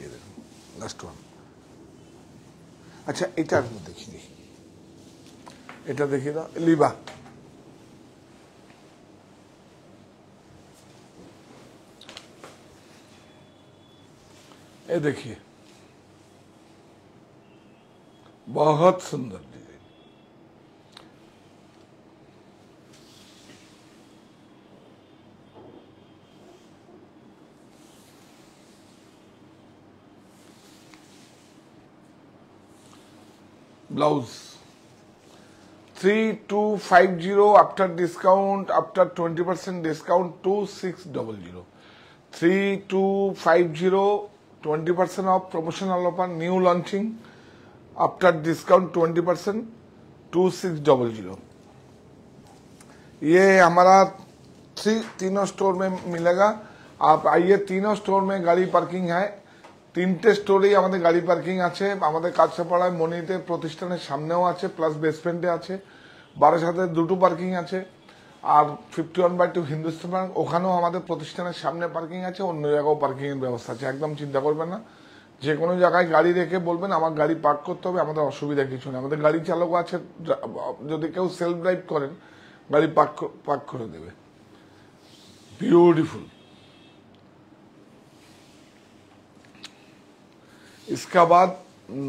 ये देखो लास्ट वन। अच्छा এটা একবার দেখিয়ে দিই, এটা দেখিয়ে দাও লিবা। ये देखिए बहुत सुंदर design. Blouse 3250 after discount, after 20% discount 2600। 3250 20% of promotional offer, new launching, after discount 20% 2600। ये हमारा तीनों स्टोर में मिलेगा। आप आइए, तीनों स्टोर में गाड़ी पार्किंग है, 3টে স্টোরেই আমাদের গাড়ি পার্কিং আছে। আমাদের কাছাপাড়ায় মনিতে প্রতিষ্ঠানের সামনেও আছে, প্লাস বেসমেন্টে আছে। বারাসাতে 2টো পার্কিং আছে, আর 51/2 হিন্দুস্তান ব্যাংক, ওখানেও আমাদের প্রতিষ্ঠানের সামনে পার্কিং আছে, অন্য জায়গাও পার্কিং এর ব্যবস্থা আছে। একদম চিন্তা করবেন না, যে কোনো জায়গায় গাড়ি রেখে বলবেন আমার গাড়ি পার্ক করতে হবে, আমাদের অসুবিধা কিছু নেই। আমাদের গাড়ি চালকও আছে, যদি কেউ সেলফ ড্রাইভ করেন গাড়ি পার্ক করে দেবে। ब्यूटीफुल। इसका बाद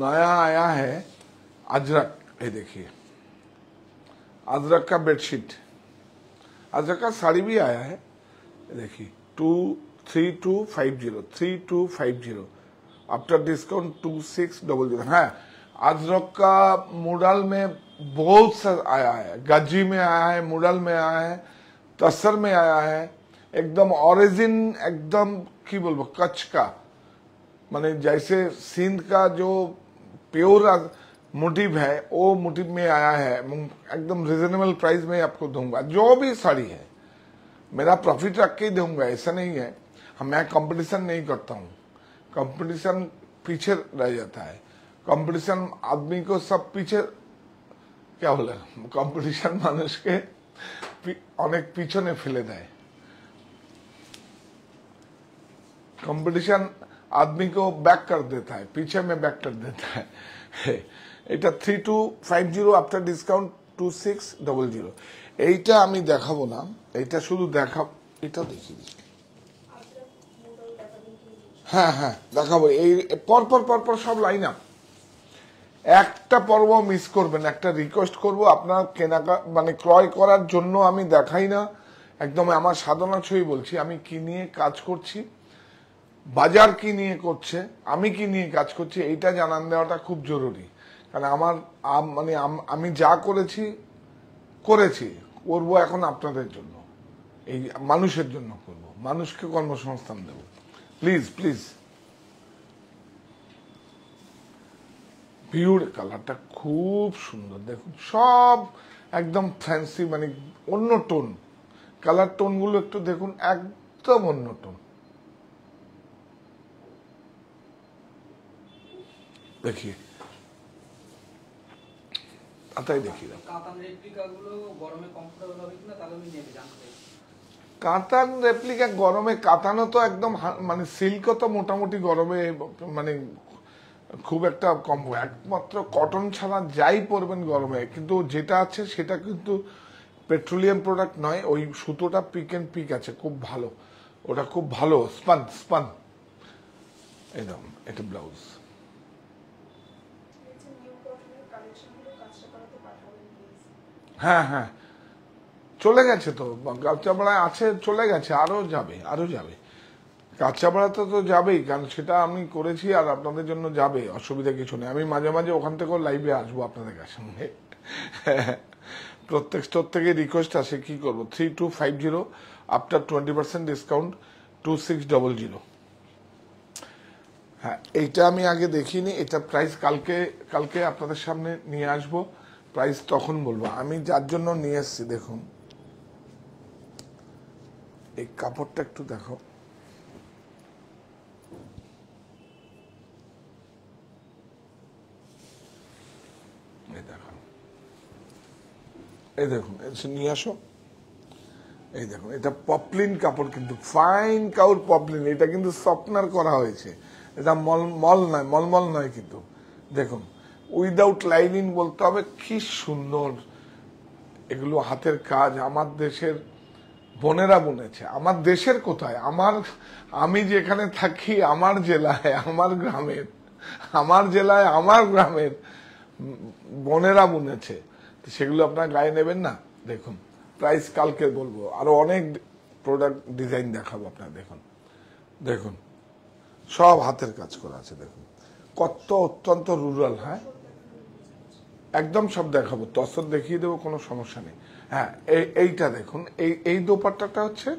नया आया है अजरक, ये देखिए अजरक का बेडशीट, अजरक का साड़ी भी आया है, देखिए 3250 आफ्टर डिस्काउंट 2600। है अजरक का मॉडल में बहुत सा आया है, गज्जी में आया है, मॉडल में आया है, तसर में आया है, एकदम ओरिजिन, एकदम की बोलबो कच्छ का, माने जैसे सिंध का जो प्योर मोटिव है वो मोटिव में आया है। एकदम रिजनेबल प्राइस में आपको दूंगा। जो भी साड़ी है मेरा प्रॉफिट रख के ही दूंगा, ऐसा नहीं है। मैं कंपटीशन नहीं करता हूँ, कंपटीशन पीछे रह जाता है। कंपटीशन आदमी को सब पीछे, क्या बोले, कंपटीशन मानुष के अनेक पीछने फेले देय। कंपटीशन आदमी को बैक कर देता है, पीछे में बैक कर देता है। এটা 3250 आफ्टर डिसकाउंट 2600। এইটা আমি দেখাবো না, এইটা শুধু দেখাবো, এটা দেখিয়ে দিই। হ্যাঁ হ্যাঁ দেখাবো, এই পরপর পরপর সব লাইন আপ, একটা পর্ব মিস করবেন। একটা রিকোয়েস্ট করব, আপনার কেনাকা মানে ক্রয় করার জন্য আমি দেখাই না, একদম আমার সাধনা ছবি বলছি। আমি কি নিয়ে কাজ করছি, বাজার কি নিয়ে করছে, আমি কি নিয়ে কাজ করছি, এইটা জানান দেওয়াটা খুব জরুরি। কারণ আমার মানে আমি যা করেছি করব এখন আপনাদের জন্য, এই মানুষের জন্য করব, মানুষকে কর্মসংস্থান দেব। Please please. পিওর কালারটা খুব সুন্দর, দেখুন সব একদম ফ্যান্সি, মানে অন্য টোন, কালার টোনগুলো একটু দেখুন, একদম অন্য টোন। देखिए আতাই দেখিয়ে দাও। কাতান রেপ্লিকা গরমে, কাতানো তো একদম মানে সিল্কও তো মোটামুটি গরমে মানে খুব একটা কম, একমাত্র কটন ছাড়া যাই পরবেন গরমে। কিন্তু যেটা আছে সেটা কিন্তু পেট্রোলিয়াম প্রোডাক্ট নয়, ওই সুতোটা পিক এন্ড পিক আছে, খুব ভালো, ওটা খুব ভালো স্পান স্পান। একদম এটা ব্লাউজ। হ্যাঁ হ্যাঁ চলে গেছে তো, কাঁচাপাড়ায় আছে, চলে গেছে, আরো যাবে, আরো যাবে। কাঁচাপাড়াতে তো যাবেই, কারণ সেটা আমি করেছি আর আপনাদের জন্য যাবে, অসুবিধা কিছু নেই। আমি মাঝে মাঝে ওখান থেকেও লাইভে আসবো আপনাদের সঙ্গে। প্রত্যেক স্টোর থেকে রিকোয়েস্ট আসে, কি করবো, 3250 আফটার 20% ডিসকাউন্ট 2600। হ্যাঁ এইটা আমি আগে দেখিনি, এটা প্রাইস কালকে আপনাদের সামনে নিয়ে আসবো, প্রাইস তখন বলবো। আমি যার জন্য নিয়ে এসছি দেখুন, এই কাপড়টা একটু দেখো, এই দেখো, এই দেখুন, নিয়ে আসো, এই দেখুন, এটা পপলিন কাপড়, কিন্তু ফাইন কাউর পপলিন, এটা কিন্তু স্বপ্নার করা হয়েছে, এটা মল নয়, মলমল নয়, কিন্তু দেখুন উইদাউট লাইনিং বলতে হবে, কি সুন্দর এগুলো হাতের কাজ, আমার দেশের বোনেরা বুনেছে। আমার দেশের কোথায়, আমি যেখানে থাকি, আমার জেলায়, আমার গ্রামের বোনেরা বুনেছে, সেগুলো আপনার গায়ে নেবেন না। দেখুন প্রাইস কালকে বলবো, আরো অনেক প্রোডাক্ট ডিজাইন দেখাবো আপনার। দেখুন দেখুন সব হাতের কাজ করা আছে, দেখুন কত অত্যন্ত রুরাল। হ্যাঁ একদম সব দেখাবো, তসর দেখিয়ে দেবো, কোনো সমস্যা নেই। হ্যাঁ এইটা দেখুন, এই দোপাট্টাটা হচ্ছে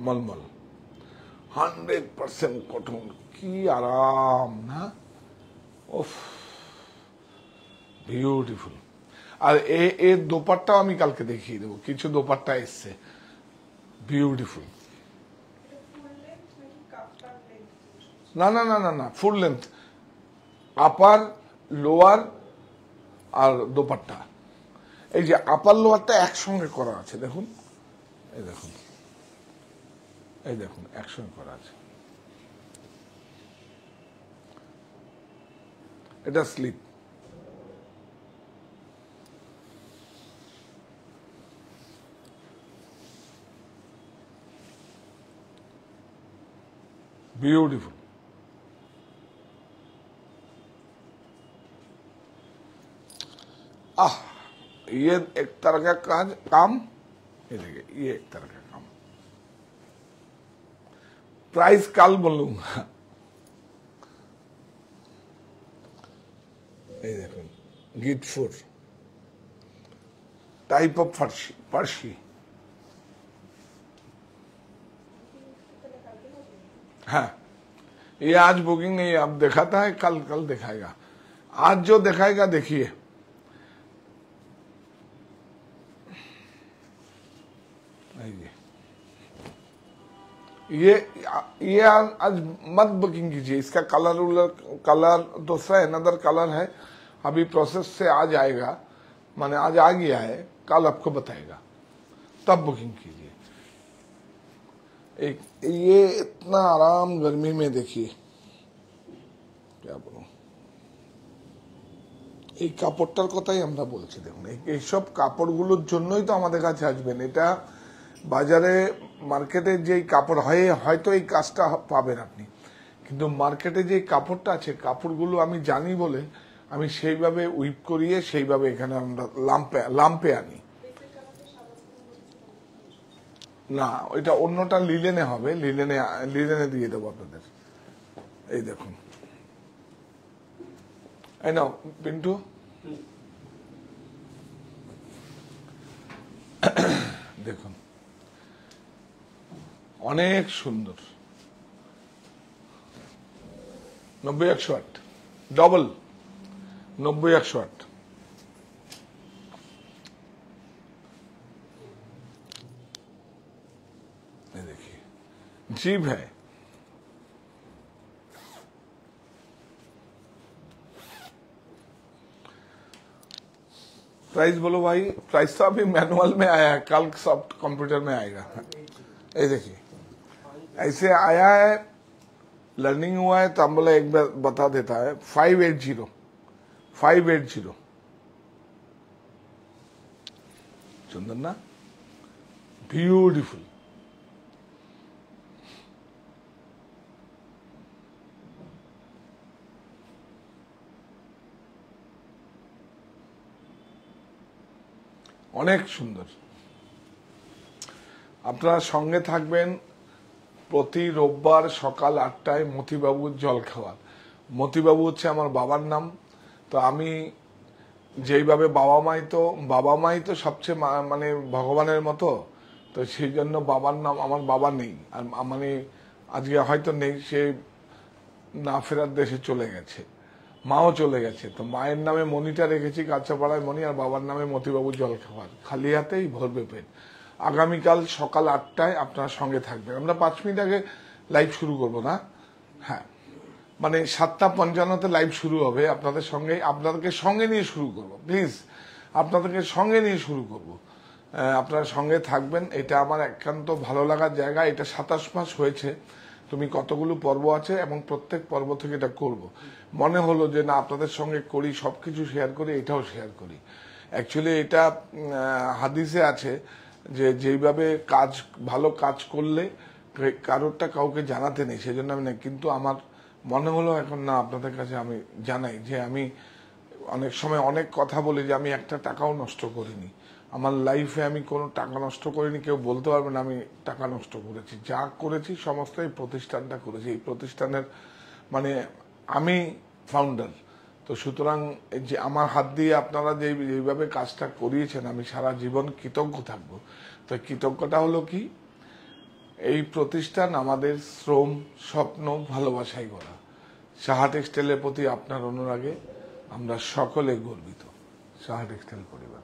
মলমল 100% কটন, কি আরাম না, ওফ বিউটিফুল। আর এর দোপাট্টাও আমি কালকে দেখিয়ে দেবো, কিছু দোপাট্টা এসছে বিউটিফুল। না না না না না, ফুল লেন্থ, আপার লোয়ার আর দোপাট্টা। এই যে আপার লোয়ারটা একসঙ্গে করা আছে, দেখুন, এই দেখুন, এই দেখুন একসঙ্গে করা আছে। এটা স্লিপ, বিউটিফুল। आह, ये एक तरह का काम, ये देखिए ये एक तरह का काम। प्राइस कल बोलूंगा। ये देखो गीतफुर टाइप ऑफ फर्शी। हाँ, ये आज बुकिंग नहीं है, अब दिखाता है, कल कल दिखाएगा। आज जो दिखाएगा देखिए, ये आज मत बुकिंग कीजिए। इसका कलर दूसरा अनदर कलर है, अभी प्रोसेस से आ जाएगा, माने आज आ गया है, कल आपको बताएगा, तब बुकिंग कीजिए। एक ये इतना आराम गर्मी में देखिए, क्या बोलूं, এই কাপড়টার কথাই আমরা বলছি। দেখুন এইসব কাপড়গুলোর জন্যই তো আমাদের কাছে আসবেন। এটা বাজারে মার্কেটে যে কাপড় হয়, হয়তো এই কাজটা পাবেন আপনি, কিন্তু মার্কেটে যে কাপড়টা আছে, কাপড়গুলো আমি জানি বলে আমি সেইভাবে উইপ করিয়ে সেইভাবে এখানে আমরা লাম্পে আনি। না, ওইটা অন্যটা লিলেনে হবে, লিলেনে দিয়ে দেবো আপনাদের। এই দেখুন, এই নাও পিন্টু, দেখুন অনেক সুন্দর। 90-108 डबल 90-108। देखिए जीभ है, प्राइस बोलो भाई। प्राइस तो अभी मैनुअल में आया है, कल सॉफ्ट कंप्यूटर में आएगा। ये देखिए ऐसे आया है, लर्निंग हुआ है, तो हम बोले एक बार बता देता है। 580 सुंदर ना, ब्यूटीफुल। অনেক সুন্দর। আপনারা সঙ্গে থাকবেন প্রতি রোববার সকাল 8টায় মতিবাবুর জল খাওয়ার। মতিবাবু হচ্ছে আমার বাবার নাম। তো আমি যেইভাবে বাবা মাই তো সবচেয়ে মানে ভগবানের মতো, তো সেই জন্য বাবার নাম, আমার বাবা নেই, আর মানে আজকে হয়তো নেই, সে না ফেরার দেশে চলে গেছে, মাও চলে গেছে। তো মায়ের নামে মনিটা রেখেছি, কাঁচাপাড়ায় মনি, আর বাবার নামে মতিবাবুর জল খাবার। খালি হাতেই ভরবে পেট। আগামীকাল সকাল 8টায় আপনার সঙ্গে থাকবেন। আমরা 5 মিনিট আগে লাইভ শুরু করব না, হ্যাঁ, মানে 7:55-তে লাইভ শুরু হবে। আপনাদেরকে সঙ্গে নিয়ে শুরু করব, প্লিজ আপনাদেরকে সঙ্গে নিয়ে শুরু করব। আপনারা সঙ্গে থাকবেন, এটা আমার একান্ত ভালো লাগার জায়গা। এটা 27 মাস হয়েছে, তুমি কতগুলো পর্ব আছে, এবং প্রত্যেক পর্ব থেকে এটা করব। মনে হলো যে না, আপনাদের সঙ্গে করি, সবকিছু শেয়ার করি, এটাও শেয়ার করি। অ্যাকচুয়ালি এটা হাদিসে আছে যে যেইভাবে ভালো কাজ করলে কারোরটা কাউকে জানাতে নেই, সেজন্য আমি না, কিন্তু আমার মনে হলো এখন না, আপনাদের কাছে আমি জানাই যে আমি অনেক সময় অনেক কথা বলি যে আমি একটা টাকাও নষ্ট করিনি আমার লাইফে, আমি কোনো টাকা নষ্ট করিনি। কেউ বলতে পারবে না আমি টাকা নষ্ট করেছি। যা করেছি সমস্ত এই প্রতিষ্ঠানটা করেছি। এই প্রতিষ্ঠানের মানে আমি ফাউন্ডার। তো সুতরাং যে আমার হাত দিয়ে আপনারা যেইভাবে কাজটা করিয়েছেন, আমি সারা জীবন কৃতজ্ঞ থাকবো। তো কৃতজ্ঞতা হলো কি, এই প্রতিষ্ঠান আমাদের শ্রম, স্বপ্ন, ভালোবাসায় গড়া। সাহা টেক্সটাইলের প্রতি আপনার অনুরাগে আমরা সকলে গর্বিত। সাহা টেক্সটাইল পরিবার।